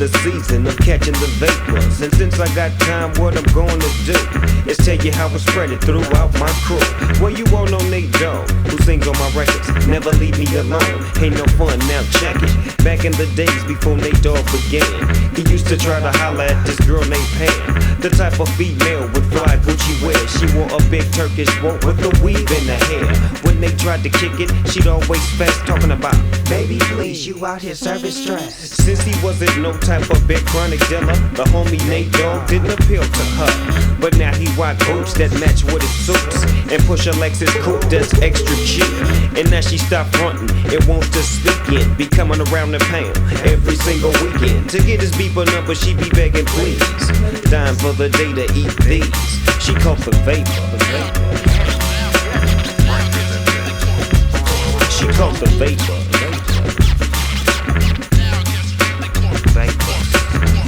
the season of catching the vapors. And since I got time, what I'm gonna do is tell you how I spread it throughout my crew. Well, you all know Nate Dogg, who sings on my records. Never leave me alone, ain't no fun, now check it. Back in the days before Nate Dogg began, he used to try to holler at this girl named Pam, the type of female with fly Gucci wear. She wore a big Turkish robe with a weave in her hair. When they tried to kick it, she'd always fast talking about, baby please, you out here serving stress. Since he wasn't no type of big chronic dealer, the homie Nate Dogg didn't appeal to her. But now he rock boots that match with his suits, and push a Lexus coupe that's extra cheap. And now she stopped frontin', it wants to speak in, be coming around the pound every single weekend. To get his beeper number, she be begging please, dying for the day to eat these. She cultivates. She cultivates.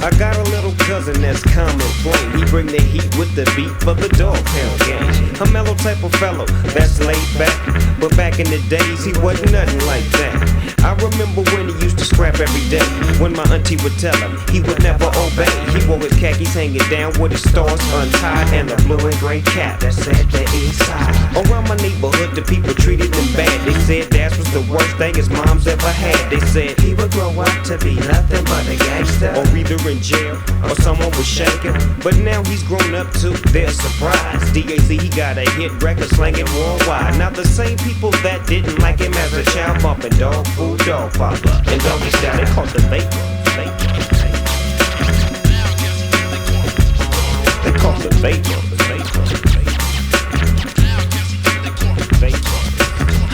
I got a little cousin that's calm and flame. He bring the heat with the beat for the dog pound gang. A mellow type of fellow that's laid back, but back in the days he wasn't nothing like that. I remember when he used to scrap every day. When my auntie would tell him, he would never obey. He wore his khakis hanging down with his stars untied, and a blue and gray cap that said the east side. Around my neighborhood, the people treated him bad. They said that was the worst thing his mom's ever had. They said he would grow up to be nothing but a gangster, or either in jail or someone was shaking. But now he's grown up to their surprise. DAZ, he got a hit record slanging worldwide. Now the same people that didn't like him as a child, bumping dog food, Doggfather, and Doggystyle, they cultivate. They cultivate.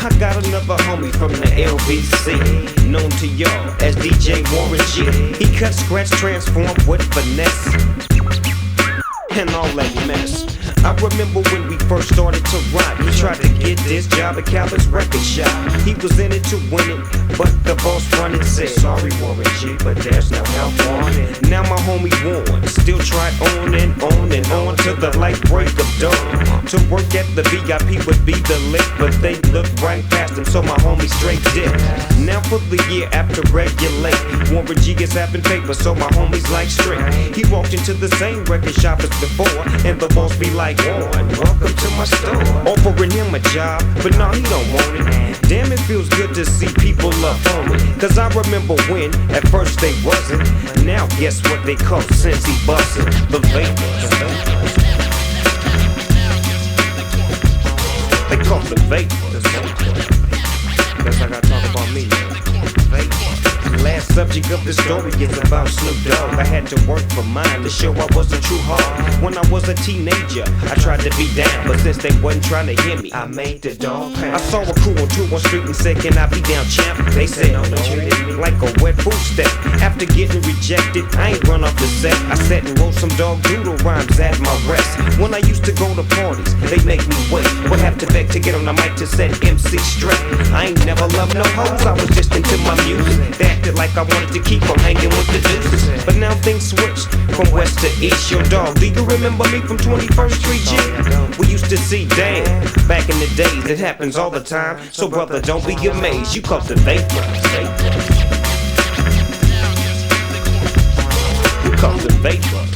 I got another homie from the LBC, known to y'all as DJ Warren G. He cut, scratch, transform with finesse, and all that mess. I remember when we first started to rock, he tried to get this job at Calvin's record shop. He was in it to win it, but the boss running said, sorry Warren G, but there's no help on it. Now my homie Warren still tried on and on and on till the light break of dawn. To work at the VIP would be the lick, but they looked right past him, so my homie straight did. Now for the year after regulate, Warren G gets having paper, so my homie's like straight. He walked into the same record shop as before, and the boss be like, Warren, welcome to my store. Offering him a job, but no, he don't want it. Damn, it feels good to see people love on me, cause I remember when at first they wasn't. Now guess what they call since he bustin'? The vapors. They call the vapors. Guess I gotta talk about me. Last subject of the story is about Snoop Dogg. I had to work for mine to show I was a true hog. When I was a teenager, I tried to be down, but since they wasn't trying to hear me, I made the dog pound. I saw a crew on 2-1 Street and said, can I be down, champ? They said, no, treated me like a wet food stamp. After getting rejected, I ain't run off the set. I sat and wrote some dog doodle rhymes at my rest. When I used to go to parties, they make me wait. Would have to beg to get on the mic to set MC straight. I ain't never loved no hoes, I was just into my music. They acted like I wanted to keep on hanging with the deuces, but now things switched from west to east. Your dog, do you remember me from 21st Street G? We used to see Dan back in the days. It happens all the time, so brother, don't be amazed. You cultivate. You cultivate.